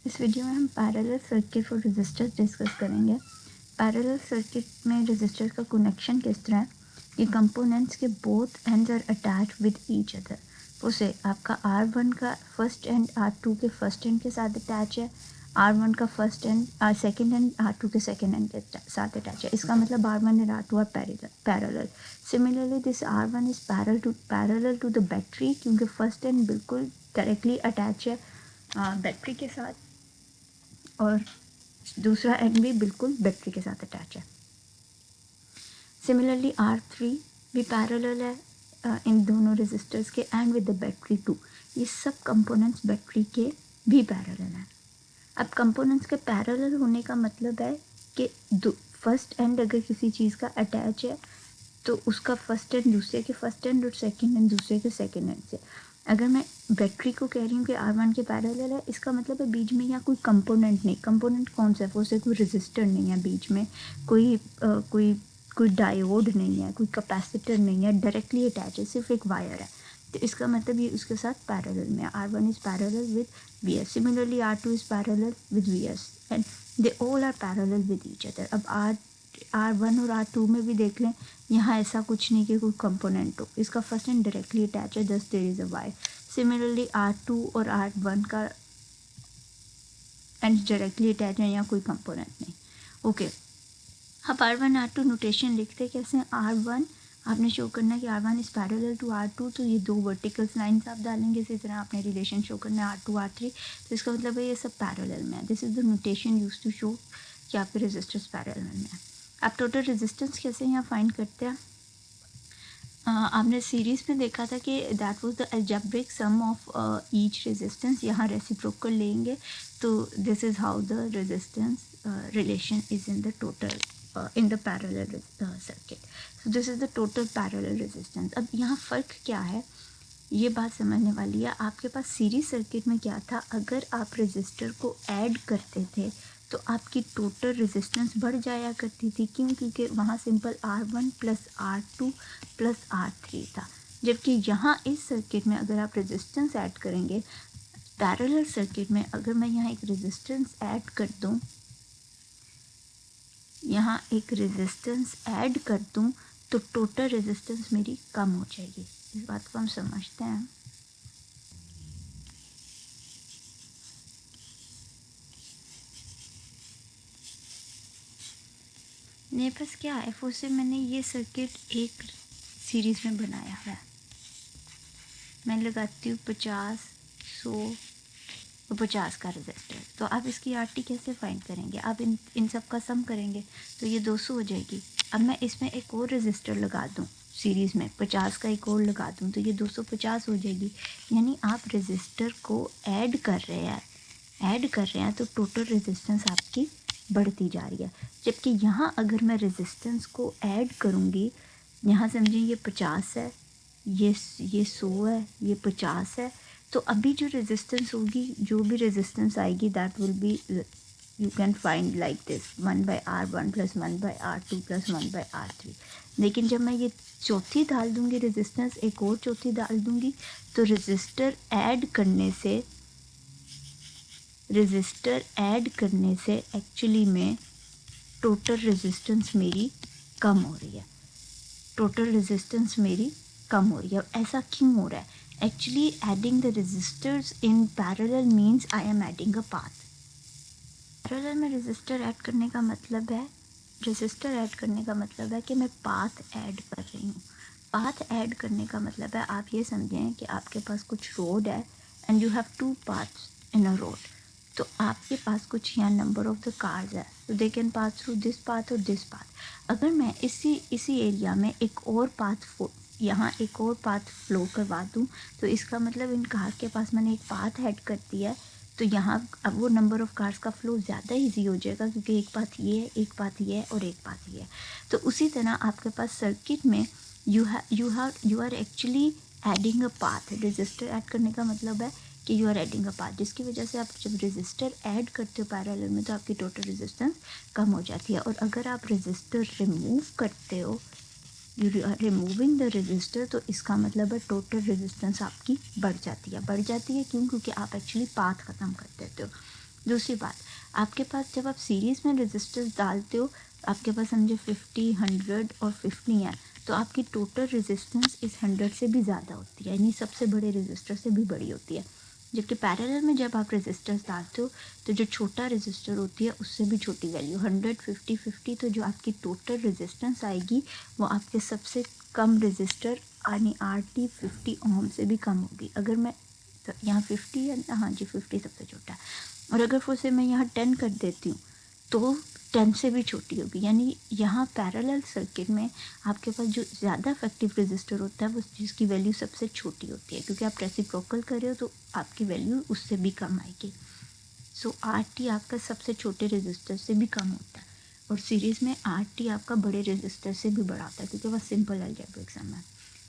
इस वीडियो में हम parallel circuit for resistors discuss करेंगे। पैरेलल सर्किट में रेजिस्टर का कनेक्शन किस तरह है कि कंपोनेंट्स के both ends are attached with each other. उसे आपका R1 का फर्स्ट एंड R2 के फर्स्ट एंड के साथ अटैच है, R1 का first and second and R2 के सेकेंड एंड के साथ अटैच है। इसका मतलब R1 and R2 are parallel. Similarly this R1 is parallel to the battery, क्योंकि फर्स्ट एंड बिल्कुल डायरेक्टली अटैच है बैटरी के साथ और दूसरा एंड भी बिल्कुल बैटरी के साथ अटैच है। सिमिलरली R3 भी पैरेलल है इन दोनों रेजिस्टर्स के end with the battery too. ये सब कंपोनेंट्स बैटरी के भी पैरेलल हैं। अब कंपोनेंट्स के पैरेलल होने का मतलब है कि फर्स्ट एंड अगर किसी चीज़ का अटैच है तो उसका फर्स्ट एंड दूसरे के फर्स्ट एंड और सेकेंड एंड दूसरे के सेकेंड एंड से। अगर मैं बैटरी को कह रही हूँ कि R1 के पैरेलल है, इसका मतलब है बीच में यहाँ कोई कंपोनेंट नहीं। कंपोनेंट कौन सा है? वो से कोई रेजिस्टर नहीं है बीच में, कोई डायोड नहीं है, कोई कैपेसिटर नहीं है, डायरेक्टली अटैच है, सिर्फ एक वायर है। तो इसका मतलब ये उसके साथ पैरेलल में है। R1 is parallel with VS। Similarly R2 is parallel with VS and they all are parallel with each other. अब R1 और R2 में भी देख लें, यहाँ ऐसा कुछ नहीं कि कोई कंपोनेंट हो, इसका फर्स्ट एंड डायरेक्टली अटैच है, just there is a wire. Similarly R2 और R1 का एंड डायरेक्टली अटैच है, यहाँ कोई कंपोनेंट नहीं। ओके, अब R1 R2 नोटेशन लिखते कैसे हैं? R1 आपने शो करना है कि R1 is parallel to R2, तो ये दो वर्टिकल्स लाइन्स आप डालेंगे। इसी तरह आपने रिलेशन शो करना है R2 R3, तो इसका मतलब है ये सब पैरेलल में है। This is the notation use to show कि आपके रेजिस्टर्स पैरेलल में है। आप टोटल रेजिस्टेंस कैसे यहाँ फाइंड करते हैं? आपने सीरीज़ में देखा था कि that was the algebraic sum of each resistance. यहाँ रेसिप्रोकल लेंगे तो this is how the resistance relation is in the total in the parallel circuit. So this is the total parallel resistance. अब यहाँ फ़र्क क्या है, ये बात समझने वाली है। आपके पास सीरीज सर्किट में क्या था, अगर आप रेजिस्टर को ऐड करते थे तो आपकी टोटल रेजिस्टेंस बढ़ जाया करती थी। क्यों? क्योंकि वहाँ simple R1 plus R2 plus R3 था। जबकि यहाँ इस सर्किट में अगर आप रेजिस्टेंस ऐड करेंगे, पैरेलल सर्किट में अगर मैं यहाँ एक रेजिस्टेंस ऐड कर दूँ, यहाँ एक रेजिस्टेंस ऐड कर दूँ तो टोटल रेजिस्टेंस मेरी कम हो जाएगी। इस बात को हम समझते हैं। मेरे पास क्या है, वो से मैंने ये सर्किट एक सीरीज़ में बनाया है। मैं लगाती हूँ 50, 100 और 50 का रेजिस्टर। तो आप इसकी RT कैसे फाइंड करेंगे? आप इन सब का सम करेंगे तो ये 200 हो जाएगी। अब मैं इसमें एक और रेजिस्टर लगा दूँ सीरीज़ में, 50 का एक और लगा दूँ तो ये 250 हो जाएगी। यानी आप रेजिस्टर को ऐड कर रहे हैं तो टोटल रेजिस्टेंस आपकी बढ़ती जा रही है। जबकि यहाँ अगर मैं रेजिस्टेंस को ऐड करूँगी, यहाँ समझिए ये 50 है, ये 100 है, ये 50 है, तो अभी जो रेजिस्टेंस होगी, जो भी रेजिस्टेंस आएगी, that will be, you can find like this 1/R1 plus 1/R2 plus 1/R3। लेकिन जब मैं ये चौथी डाल दूँगी रेजिस्टेंस, एक और चौथी डाल दूँगी, तो रेजिस्टर ऐड करने से एक्चुअली में टोटल रेजिस्टेंस मेरी कम हो रही है। ऐसा क्यों हो रहा है? Actually adding the resistors in parallel means I am adding a path. Parallel में रेजिस्टर ऐड करने का मतलब है कि मैं पाथ ऐड कर रही हूँ। पाथ ऐड करने का मतलब है, आप ये समझें कि आपके पास कुछ रोड है and you have 2 paths in a road. तो आपके पास कुछ यहाँ नंबर ऑफ द कार्स है, तो they can pass through this path और दिस पाथ। अगर मैं इसी एरिया में एक और पाथ फ्लो करवा दूँ, तो इसका मतलब इन कार के पास मैंने एक पाथ ऐड कर दिया है, तो यहाँ अब वो नंबर ऑफ़ कार्स का फ़्लो ज़्यादा ईजी हो जाएगा, क्योंकि एक पाथ ये है, एक पाथ ये है और एक पाथ ये है। तो उसी तरह आपके पास सर्किट में you are actually adding a path. Resistor add करने का मतलब है कि you are adding a path, जिसकी वजह से आप जब रेजिस्टर ऐड करते हो पैरेलल में, तो आपकी टोटल रेजिस्टेंस कम हो जाती है। और अगर आप रेजिस्टर रिमूव करते हो, you are removing the resistor, तो इसका मतलब है टोटल रेजिस्टेंस आपकी बढ़ जाती है। क्यों? क्योंकि आप एक्चुअली पाथ ख़त्म कर देते हो। दूसरी बात, आपके पास जब आप सीरीज़ में रेजिस्टर्स डालते हो, आपके पास समझे 50, 100 और 50 है, तो आपकी टोटल रेजिस्टेंस इस 100 से भी ज़्यादा होती है, यानी सबसे बड़े रेजिस्टर से भी बड़ी होती है। जबकि पैरेलल में जब आप रेजिस्टर्स डालते हो तो जो छोटा रेजिस्टर होती है उससे भी छोटी वैल्यू 100, 50, 50, तो जो आपकी टोटल रेजिस्टेंस आएगी वो आपके सबसे कम रेजिस्टर यानी RT 50 ओम से भी कम होगी। अगर मैं तो यहाँ 50 है, हाँ जी 50 सबसे छोटा है, और अगर फिर से मैं यहाँ 10 कर देती हूँ तो 10 से भी छोटी होगी। यानी यहाँ पैरेलल सर्किट में आपके पास जो ज़्यादा इफेक्टिव रेजिस्टर होता है वो जिसकी वैल्यू सबसे छोटी होती है, क्योंकि आप रेसिप्रोकल कर रहे हो तो आपकी वैल्यू उससे भी कम आएगी। सो RT आपका सबसे छोटे रेजिस्टर से भी कम होता है, और सीरीज़ में RT आपका बड़े रेजिस्टर से भी बड़ा होता है, क्योंकि वह सिंपल अलजेब्रिक सम है।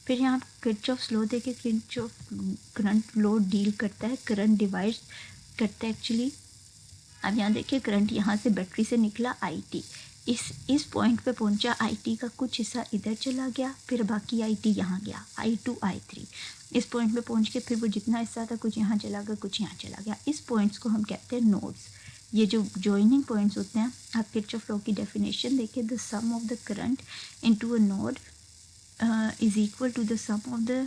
फिर यहाँ किरचॉफ्स लॉ देखे, किरचॉफ करंट लॉ डील करता है, करंट डिवाइड करता है एक्चुअली। अब यहाँ देखिए करंट यहाँ से बैटरी से निकला IT, इस पॉइंट पे पहुँचा, IT का कुछ हिस्सा इधर चला गया, फिर बाकी IT यहाँ गया, I2 I3। इस पॉइंट पे पहुँच के फिर वो जितना हिस्सा था कुछ यहाँ चला गया, कुछ यहाँ चला गया। इस पॉइंट्स को हम कहते हैं नोड्स। ये जो जॉइनिंग पॉइंट्स होते हैं, आप किरचॉफ लॉ की डेफिनेशन देखिए, the sum of the current into a node is equal to the sum of the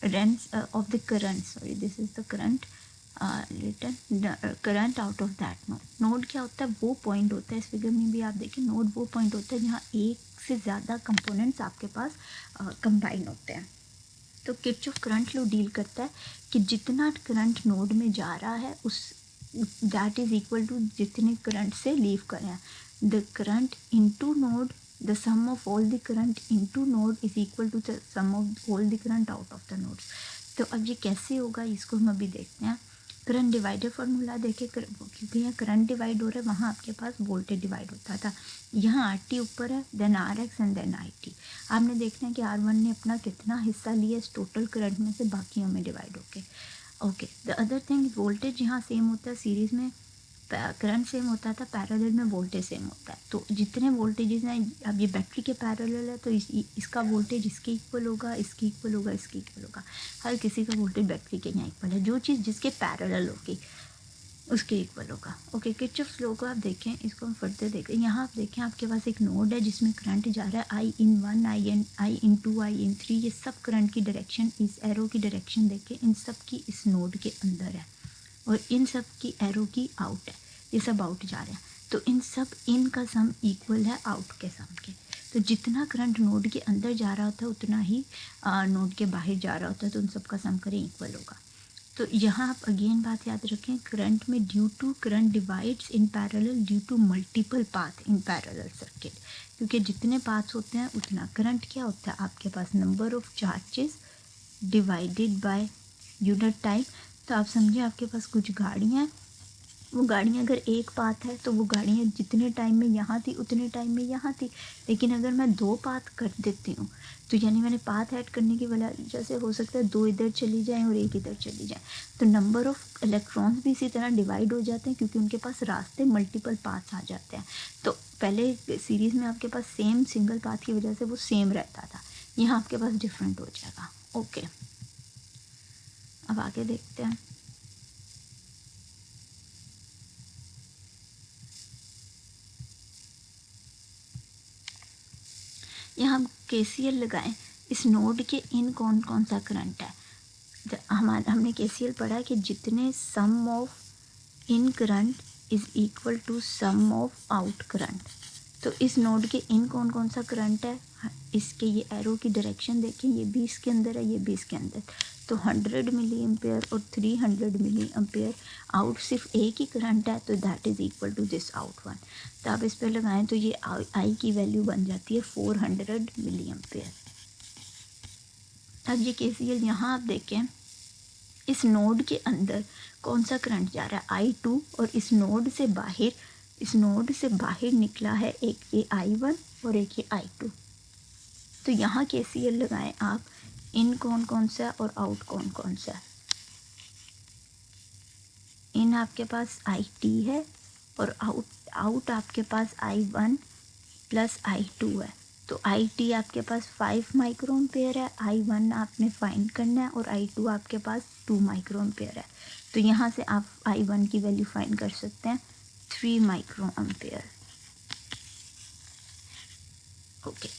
rents of the current, sorry this is the current return current out of that node. Node क्या होता है, वो point होता है, इस figure में भी आप देखें नोड वो पॉइंट होता है जहाँ एक से ज़्यादा कंपोनेंट्स आपके पास कंबाइन होते हैं। तो किरचॉफ करंट लॉ डील करता है कि जितना करंट नोड में जा रहा है उस दैट इज़ इक्वल टू जितने करंट से लीव कर रहे हैं। The current into node, the sum of all the current into node is equal to the sum of all the current out of the nodes. तो अब ये कैसे होगा इसको हम अभी देखते हैं। करंट डिवाइडर फार्मूला देखे, क्योंकि यहाँ करंट डिवाइड हो रहा है, वहाँ आपके पास वोल्टेज डिवाइड होता था। यहाँ RT ऊपर है, then RX and then IT। आपने देखना है कि R1 ने अपना कितना हिस्सा लिया इस टोटल करंट में से बाकियों में डिवाइड होके। Okay, the other thing, voltage यहाँ सेम होता है, सीरीज़ में करंट सेम होता था, पैरेलल में वोल्टेज सेम होता है। तो जितने वोल्टेजेस हैं, अब ये बैटरी के पैरेलल है तो इसका वोल्टेज इसके इक्वल होगा, इसके इक्वल होगा, इसके इक्वल होगा। हर किसी का वोल्टेज बैटरी के यहाँ इक्वल है, जो चीज़ जिसके पैरेलल होगी उसके इक्वल होगा। ओके, किरचॉफ्स लॉ को आप देखें, इसको हम फर्दर देखें। यहाँ आप देखें आपके पास एक नोड है जिसमें करंट जा रहा है I1, I2, I3। ये सब करंट की डायरेक्शन, इस एरो की डायरेक्शन देखें, इन सब की इस नोड के अंदर है और इन सब की एरो की आउट है, ये सब आउट जा रहे हैं। तो इन सब इन का सम इक्वल है आउट के सम के। तो जितना करंट नोड के अंदर जा रहा होता है उतना ही नोड के बाहर जा रहा होता है, तो उन सब का सम करें इक्वल होगा। तो यहाँ आप अगेन बात याद रखें, करंट में due to current divides in parallel due to multiple path in parallel circuit, क्योंकि जितने पाथ्स होते हैं उतना करंट क्या होता है, आपके पास number of charges divided by unit time. तो आप समझिए आपके पास कुछ गाड़ियाँ हैं, वो गाड़ियाँ अगर एक पाथ है तो वो गाड़ियाँ जितने टाइम में यहाँ थी उतने टाइम में यहाँ थी। लेकिन अगर मैं दो पाथ कर देती हूँ तो यानी मैंने पाथ ऐड करने की वजह से हो सकता है दो इधर चली जाएँ और एक इधर चली जाए, तो नंबर ऑफ इलेक्ट्रॉन्स भी इसी तरह डिवाइड हो जाते हैं, क्योंकि उनके पास रास्ते मल्टीपल पाथ्स आ जाते हैं। तो पहले सीरीज़ में आपके पास सेम सिंगल पाथ की वजह से वो सेम रहता था, यहाँ आपके पास डिफरेंट हो जाएगा। ओके, अब आगे देखते हैं। यहाँ हम KCL लगाएं, इस नोड के इन कौन कौन सा करंट है। हमने KCL पढ़ा है कि जितने sum of in current is equal to sum of out current. तो इस नोड के इन कौन कौन सा करंट है, इसके ये एरो की डायरेक्शन देखें, ये भी इसके अंदर है, ये भी इसके अंदर। तो 100 मिली एम्पेयर और 300 मिली एम्पेयर। आउट सिर्फ एक ही करंट है, तो that is equal to this out one. तो आप इस पर लगाएं तो ये आई की वैल्यू बन जाती है 400 मिली एम्पेयर। अब ये KCL यहाँ आप देखें, इस नोड के अंदर कौन सा करंट जा रहा है, I2, और इस नोड से बाहर निकला है एक ये I1 और एक ये I2। तो यहाँ KCL लगाएं आप, इन कौन कौन सा और आउट कौन कौन सा। इन आपके पास IT है और आउट आपके पास I1 प्लस I2 है। तो IT आपके पास 5 माइक्रो एम्पेयर है, I1 आपने फाइंड करना है और I2 आपके पास 2 माइक्रो एम्पेयर है। तो यहाँ से आप I1 की वैल्यू फाइंड कर सकते हैं 3 micro ampere. Okay,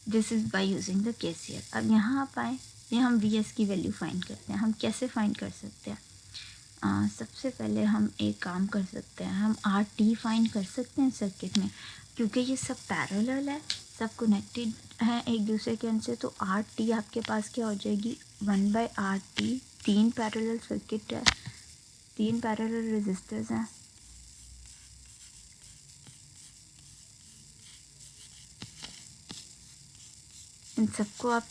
this is by using the KCL। अब यहाँ आप आए, ये हम Vs की वैल्यू फाइंड करते हैं। हम कैसे फाइंड कर सकते हैं? सबसे पहले हम एक काम कर सकते हैं, हम RT फाइंड कर सकते हैं सर्किट में, क्योंकि ये सब पैरेलल है, सब कनेक्टेड हैं एक दूसरे के अंदर से। तो RT आपके पास क्या हो जाएगी, 1/RT। 3 पैरेलल सर्किट है, 3 पैरेलल रेजिस्टर्स हैं। इन सबको आप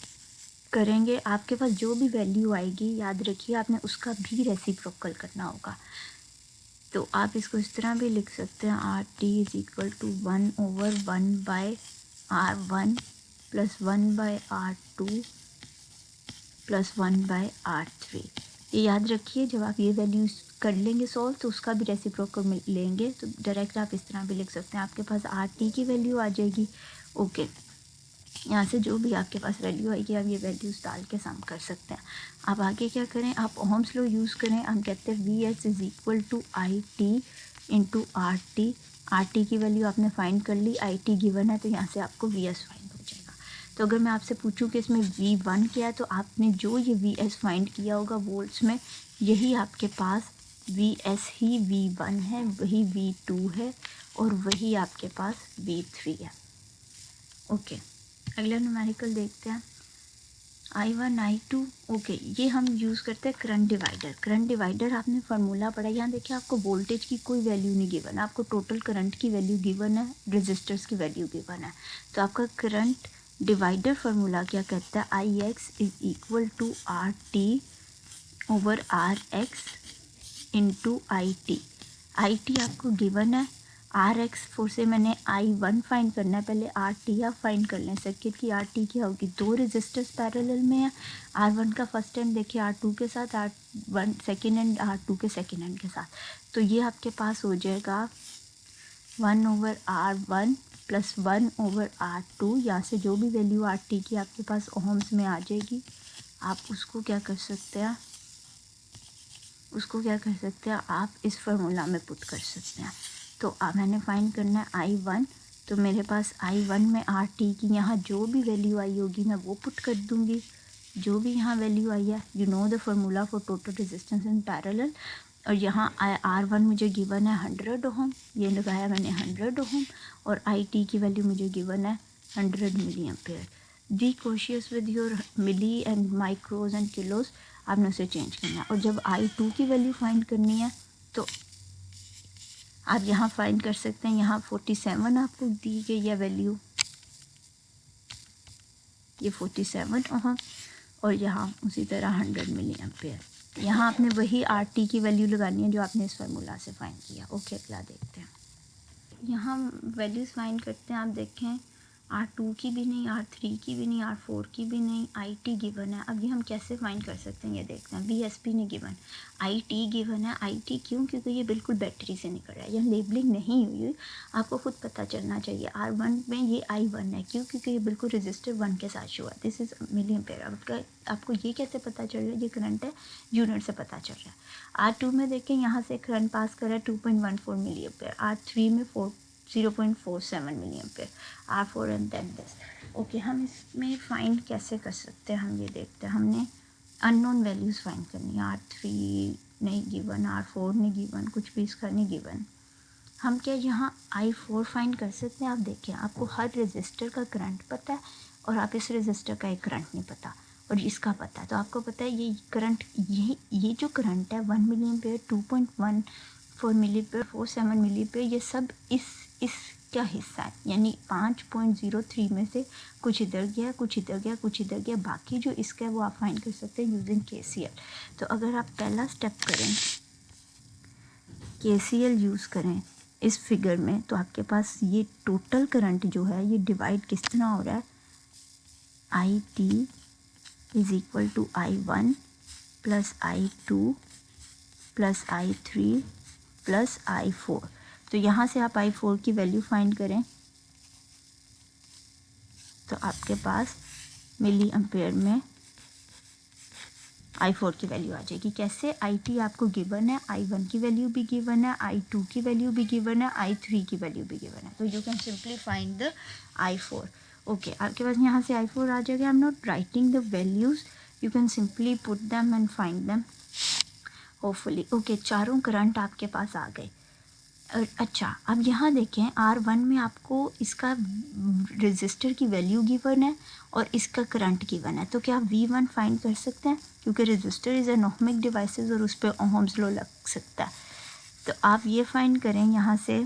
करेंगे, आपके पास जो भी वैल्यू आएगी, याद रखिए आपने उसका भी रेसिप्रोकल करना होगा। तो आप इसको इस तरह भी लिख सकते हैं, RT is equal to 1/1/R1 plus 1/R2 plus 1/R3। ये याद रखिए, जब आप ये वैल्यूज कर लेंगे सॉल्व तो उसका भी रेसिप्रोकल लेंगे, तो डायरेक्ट आप इस तरह भी लिख सकते हैं। आपके पास RT की वैल्यू आ जाएगी। ओके, यहाँ से जो भी आपके पास वैल्यू आएगी आप ये वैल्यूज़ डाल के सम कर सकते हैं। अब आगे क्या करें, आप ओहम्स लॉ यूज़ करें। हम कहते हैं VS is equal to IT into RT। RT की वैल्यू आपने फाइंड कर ली, IT गिवन है, तो यहाँ से आपको VS फाइंड हो जाएगा। तो अगर मैं आपसे पूछूं कि इसमें V1 क्या है, तो आपने जो ये VS फाइंड किया होगा वोल्ट्स में, यही आपके पास VS ही V1 है, वही V2 है, और वही आपके पास V3 है। ओके, अगला न्यूमेरिकल देखते हैं, I1 I2। ओके, ये हम यूज़ करते हैं करंट डिवाइडर। करंट डिवाइडर आपने फार्मूला पढ़ा, यहाँ देखिए आपको वोल्टेज की कोई वैल्यू नहीं गिवन है, आपको टोटल करंट की वैल्यू गिवन है, रेजिस्टर्स की वैल्यू गिवन है। तो आपका करंट डिवाइडर फार्मूला क्या कहता है, IX is equal to RT over RX into IT। IT आपको गिवन है, RX फोर से मैंने I1 फाइंड करना है, पहले RT आप फाइंड कर लें। सर्किट की RT क्या होगी, 2 रेजिस्टर्स पैरेलल में है, R1 का फर्स्ट एंड देखिए R2 के साथ, R1 सेकेंड एंड R2 के सेकेंड एंड के साथ। तो ये आपके पास हो जाएगा 1/R1 प्लस 1/R2। यहाँ से जो भी वैल्यू RT की आपके पास ओहम्स में आ जाएगी, आप उसको क्या कर सकते हैं, आप इस फार्मूला में पुट कर सकते हैं। तो मैंने फाइंड करना है I1, तो मेरे पास I1 में RT की यहाँ जो भी वैल्यू आई होगी मैं वो पुट कर दूँगी, जो भी यहाँ वैल्यू आई है। You know the formula for total resistance in parallel. और यहाँ R1 मुझे गिवन है 100 ओहम, ये लगाया मैंने 100 ओहम, और IT की वैल्यू मुझे गिवन है 100 milli ampere. Be cautious with your milli and micros and kilos, आपने उसे चेंज करना है। और जब I2 की वैल्यू फाइंड करनी है तो आप यहाँ फाइंड कर सकते हैं, यहाँ 47 आपको दी गई है वैल्यू, ये 47 ओहम, और यहाँ उसी तरह 100 मिली एम्पेयर। यहाँ आपने वही RT की वैल्यू लगानी है जो आपने इस फार्मूला से फाइंड किया। ओके, अगला देखते हैं। यहाँ वैल्यूज़ फाइंड करते हैं, आप देखें R2 की भी नहीं, R3 की भी नहीं, R4 की भी नहीं, IT गिवन है। अब ये हम कैसे फाइंड कर सकते हैं, ये देखते हैं। VSP ने गिवन, IT गिवन है। IT क्यों, क्योंकि ये बिल्कुल बैटरी से निकल रहा है, यहाँ लेबलिंग नहीं हुई, आपको खुद पता चलना चाहिए। R1 में ये I1 है, क्यों, क्योंकि ये बिल्कुल रजिस्टर 1 के साथ हुआ, दिस इज़ मिली एम्पेयर। अब आपको ये कैसे पता चल रहा है, ये करंट है, यूनिट से पता चल रहा है। R2 में देखें, यहाँ से करंट पास कर रहा है 2.14 मिली एम्पेयर, R3 में 0.47 milli ampere, R4 and then this. Okay, हम इसमें फाइंड कैसे कर सकते हैं, हम ये देखते हैं। हमने अननोन वैल्यूज़ फाइंड करनी है, R3 नहीं गिवन, R4 नहीं गिवन, कुछ भी इसका नहीं गिवन। हम क्या यहाँ I4 फाइंड कर सकते हैं। आप देखिए, आपको हर रजिस्टर का करंट पता है, और आप इस रजिस्टर का एक करंट नहीं पता, और इसका पता है। तो आपको पता है ये करंट, ये जो करंट है 1 milli ampere, 2.14 milli ampere, 47 milli ampere, ये सब इस क्या हिस्सा है, यानी 5.03 में से कुछ इधर गया, कुछ इधर गया, कुछ इधर गया, बाकी जो इसका है वो आप फाइंड कर सकते हैं यूजिंग KCL। तो अगर आप पहला स्टेप करें, KCL यूज़ करें इस फिगर में, तो आपके पास ये टोटल करंट जो है ये डिवाइड किस तरह हो रहा है, IT is equal to I1 plus I2 plus I3 plus I4। तो यहाँ से आप I4 की वैल्यू फाइंड करें, तो आपके पास मिली एम्पेयर में I4 की वैल्यू आ जाएगी। कैसे? IT आपको गिवन है, I1 की वैल्यू भी गिवन है, I2 की वैल्यू भी गिवन है, I3 की वैल्यू भी गिवन है। तो you can simply find the I4। Okay, आपके पास यहाँ से I4 आ जाएगा। I am not writing the values, you can simply put them and find them hopefully. Okay, चारों करंट आपके पास आ गए। अच्छा, अब यहाँ देखें R1 में आपको इसका रेजिस्टर की वैल्यू गिवन है और इसका करंट गिवन है। तो क्या आप V1 फाइंड कर सकते हैं? क्योंकि resistor is an ohmic devices और उस पर ओहम्स लॉ लग सकता है। तो आप ये फाइंड करें यहाँ से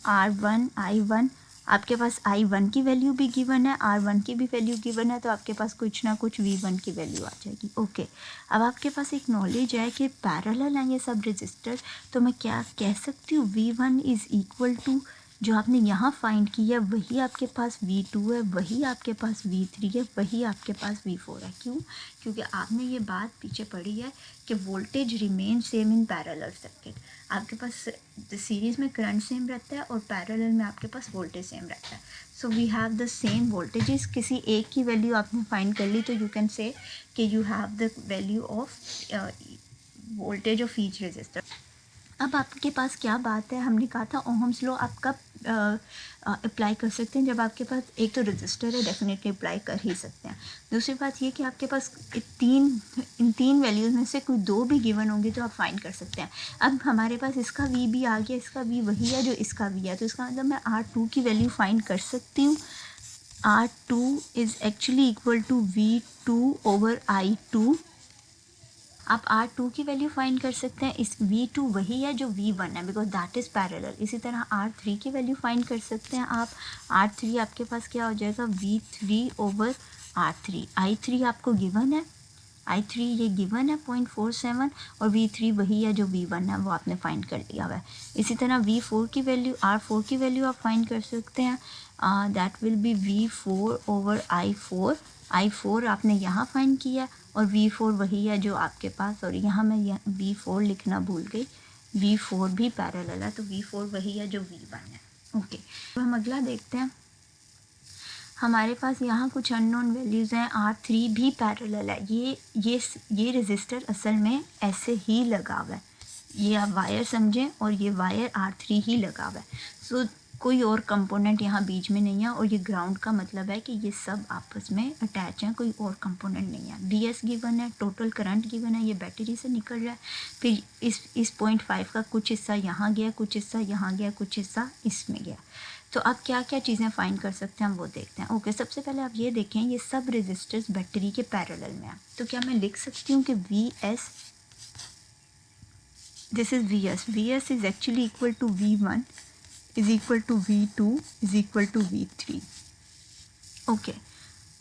R1 I1, आपके पास I1 की वैल्यू भी गिवन है, R1 की भी वैल्यू गिवन है, तो आपके पास कुछ ना कुछ V1 की वैल्यू आ जाएगी। ओके, अब आपके पास एक नॉलेज है कि पैरेलल हैं ये सब रजिस्टर, तो मैं क्या कह सकती हूँ, V1 इज़ इक्वल टू जो आपने यहाँ फाइंड किया वही आपके पास V2 है, वही आपके पास V3 है, वही आपके पास V4 है। क्यों? क्योंकि आपने ये बात पीछे पढ़ी है कि voltage remain same in parallel circuit. आपके पास सीरीज़ में करंट सेम रहता है और पैरेलल में आपके पास वोल्टेज सेम रहता है। So we have the same voltages. किसी एक की वैल्यू आपने फाइंड कर ली तो यू कैन से कि you have the value of voltage of each resistor. अब आपके पास क्या बात है, हमने कहा था ओहम्स लॉ आप कब अप्लाई कर सकते हैं? जब आपके पास एक तो रजिस्टर है, डेफिनेटली अप्लाई कर ही सकते हैं। दूसरी बात ये कि आपके पास इन तीन वैल्यूज़ में से कोई दो भी गिवन होंगे तो आप फाइंड कर सकते हैं। अब हमारे पास इसका V भी आ गया, इसका V वही है जो इसका V है, तो इसका मतलब मैं R2 की वैल्यू फाइंड कर सकती हूँ। R2 is actually equal to V2 over I2। आप R2 की वैल्यू फाइंड कर सकते हैं, इस V2 वही है जो V1 है बिकॉज दैट इज़ पैरेलल। इसी तरह R3 की वैल्यू फाइंड कर सकते हैं आप। R3 आपके पास क्या हो जाएगा, V3 ओवर R3। I3 आपको गिवन है, I3 ये गिवन है 0.47 और V3 वही है जो V1 है, वो आपने फाइंड कर लिया हुआ है। इसी तरह V4 की वैल्यू, R4 की वैल्यू आप फाइंड कर सकते हैं, that will be V4 over I4 आपने यहाँ फाइंड किया और V4 वही है जो आपके पास, और यहाँ मैं V4 लिखना भूल गई, V4 भी पैरेलल है तो V4 वही है जो V1 है। ओके, तो हम अगला देखते हैं। हमारे पास यहाँ कुछ अननोन वैल्यूज़ हैं। R3 भी पैरेलल है। ये रेजिस्टर असल में ऐसे ही लगा हुआ है, ये आप वायर समझें और ये वायर R3 ही लगा हुआ है। सो कोई और कंपोनेंट यहाँ बीच में नहीं है और ये ग्राउंड का मतलब है कि ये सब आपस में अटैच हैं, कोई और कंपोनेंट नहीं है। DS गिवन है, टोटल करंट गिवन है, ये बैटरी से निकल रहा है। फिर इस 0.5 का कुछ हिस्सा यहाँ गया, कुछ हिस्सा यहाँ गया, कुछ हिस्सा इसमें गया। तो आप क्या क्या चीज़ें फाइंड कर सकते हैं हम वो देखते हैं। ओके, सबसे पहले आप ये देखें ये सब रेजिस्टर्स बैटरी के पैरेलल में हैं, तो क्या मैं लिख सकती हूँ कि VS, this is VS is actually equal to V1 is equal to V2 is equal to V3। Okay,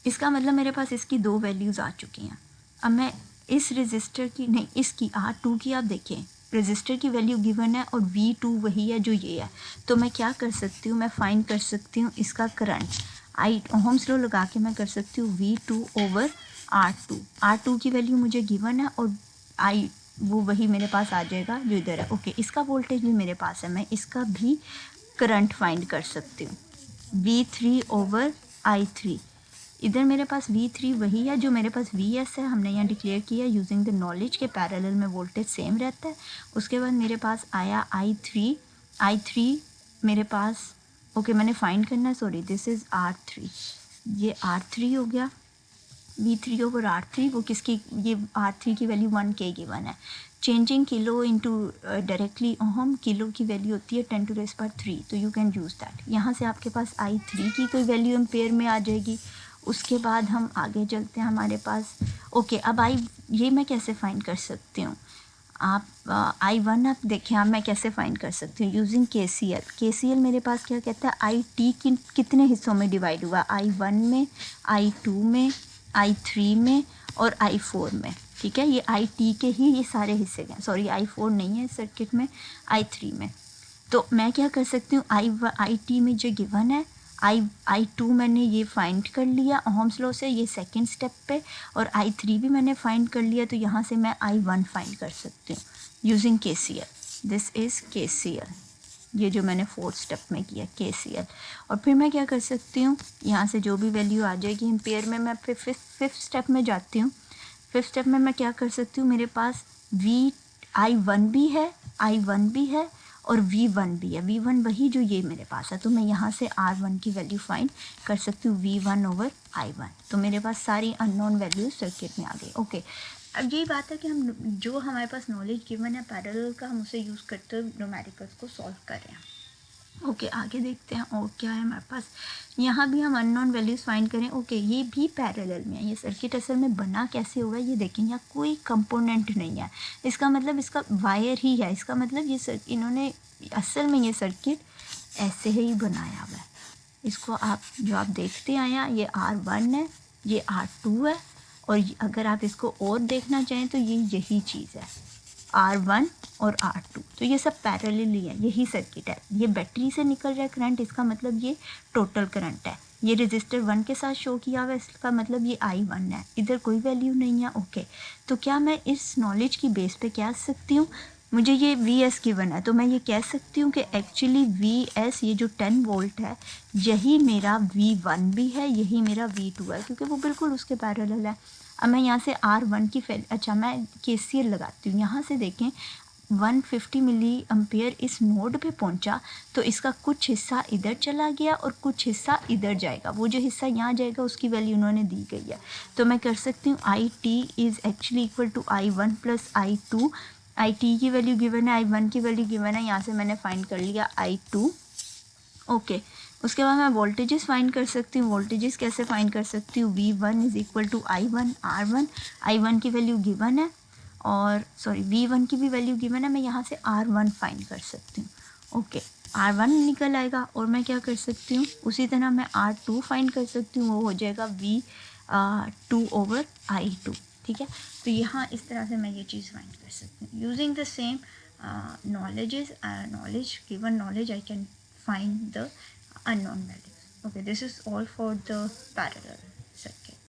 इसका मतलब मेरे पास इसकी दो वैल्यूज़ आ चुकी हैं। अब मैं इस रेजिस्टर की नहीं, इसकी R2 की आप देखें, रेजिस्टर की वैल्यू गिवन है और V2 वही है जो ये है, तो मैं क्या कर सकती हूँ, मैं फाइंड कर सकती हूँ इसका करंट। ओहम्स लॉ लगा के मैं कर सकती हूँ V2 ओवर R2 की वैल्यू मुझे गिवन है और वो वही मेरे पास आ जाएगा जो इधर है। ओके, इसका वोल्टेज भी मेरे पास है, मैं इसका भी करंट फाइंड कर सकती हूँ, V3 ओवर I3। इधर मेरे पास V3 वही है जो मेरे पास VS है, हमने यहाँ डिक्लेयर किया यूजिंग द नॉलेज के पैरेलल में वोल्टेज सेम रहता है। उसके बाद मेरे पास आया I3 मेरे पास, ओके मैंने फाइंड करना है, सॉरी दिस इज़ R3, ये R3 हो गया, V3 ओवर R3, वो किसकी, ये R3 की वैल्यू 1K गिवन है। Changing kilo into directly ohm, kilo की वैल्यू होती है 10⁻³ तो यू कैन यूज़ दैट। यहाँ से आपके पास I3 की कोई वैल्यू एम्पेयर में आ जाएगी। उसके बाद हम आगे चलते हैं, हमारे पास ओके, अब ये मैं कैसे फाइंड कर सकती हूँ, आप I1 आप देखें, अब मैं कैसे फाइंड कर सकती हूँ यूजिंग KCL मेरे पास क्या कहता है, IT कितने हिस्सों में डिवाइड हुआ, I1 में, I2 में, I3 में और I4 में। ठीक है, ये IT के ही ये सारे हिस्से हैं, सॉरी I4 नहीं है सर्किट में, I3 में। तो मैं क्या कर सकती हूँ, IT में जो गिवन है, I2 मैंने ये फाइंड कर लिया ओहम्स लॉ से, ये सेकंड स्टेप पे, और I3 भी मैंने फाइंड कर लिया, तो यहाँ से मैं I1 फाइंड कर सकती हूँ using KCL। This is KCL। ये जो मैंने 4th स्टेप में किया KCL। और फिर मैं क्या कर सकती हूँ, यहाँ से जो भी वैल्यू आ जाएगी एम्पेयर में, मैं फिर 5th स्टेप में जाती हूँ। 5th स्टेप में मैं क्या कर सकती हूँ, मेरे पास I1 भी है, I1 भी है और V1 भी है। V1 वही जो ये मेरे पास है, तो मैं यहाँ से R1 की वैल्यू फाइंड कर सकती हूँ V1 ओवर I1। तो मेरे पास सारी अननोन वैल्यूज सर्किट में आ गई। ओके, अब यही बात है कि हम जो हमारे पास नॉलेज गिवन है पैरेलल का, हम उसे यूज़ करते हुए न्यूमेरिकल्स को सॉल्व कर रहे हैं। ओके, आगे देखते हैं और क्या है हमारे पास। यहाँ भी हम अननोन वैल्यूज़ फाइंड करें। ओके, ये भी पैरेलल में है। ये सर्किट असल में बना कैसे हुआ है ये देखें, यहाँ कोई कंपोनेंट नहीं है, इसका मतलब इसका वायर ही है। इसका मतलब ये इन्होंने असल में ये सर्किट ऐसे ही बनाया हुआ है। इसको आप जो आप देखते आए हैं, ये R1 है, ये R2 है, और अगर आप इसको और देखना चाहें तो ये यही चीज़ है, R1 और R2। तो ये सब पैरेलली है, यही सर्किट है। ये बैटरी से निकल रहा है करंट, इसका मतलब ये टोटल करंट है। ये रजिस्टर 1 के साथ शो किया हुआ है, इसका मतलब ये I1 है, इधर कोई वैल्यू नहीं है। ओके, तो क्या मैं इस नॉलेज की बेस पे कह सकती हूँ, मुझे ये Vs गिवन है, तो मैं ये कह सकती हूँ कि एक्चुअली Vs ये जो 10 वोल्ट है, यही मेरा V1 भी है, यही मेरा V2 है, क्योंकि वो बिल्कुल उसके पैरेलल है। अब मैं यहाँ से R1 की अच्छा मैं KCL लगाती हूँ। यहाँ से देखें 150 मिली एम्पेयर इस नोड पे पहुँचा, तो इसका कुछ हिस्सा इधर चला गया और कुछ हिस्सा इधर जाएगा। वो जो हिस्सा यहाँ जाएगा उसकी वैल्यू उन्होंने दी गई है, तो मैं कर सकती हूँ IT is actually equal to I1 plus I2। IT की वैल्यू गिवन है, I1 की वैल्यू गिवन है, यहाँ से मैंने फाइंड कर लिया I2। ओके, उसके बाद मैं वोल्टेजेस फाइंड कर सकती हूँ। वोल्टेजेस कैसे फाइंड कर सकती हूँ, V1 is equal to I1 R1। I1 की वैल्यू गिवन है और V1 की भी वैल्यू गिवन है, मैं यहाँ से R1 फाइंड कर सकती हूँ। ओके, R1 निकल आएगा और मैं क्या कर सकती हूँ, उसी तरह मैं R2 फाइंड कर सकती हूँ, वो हो जाएगा V2 ओवर I2। ठीक है, तो यहाँ इस तरह से मैं ये चीज़ फाइंड कर सकती हूँ using the same given knowledge I can find the unknown values. Okay, this is all for the parallel.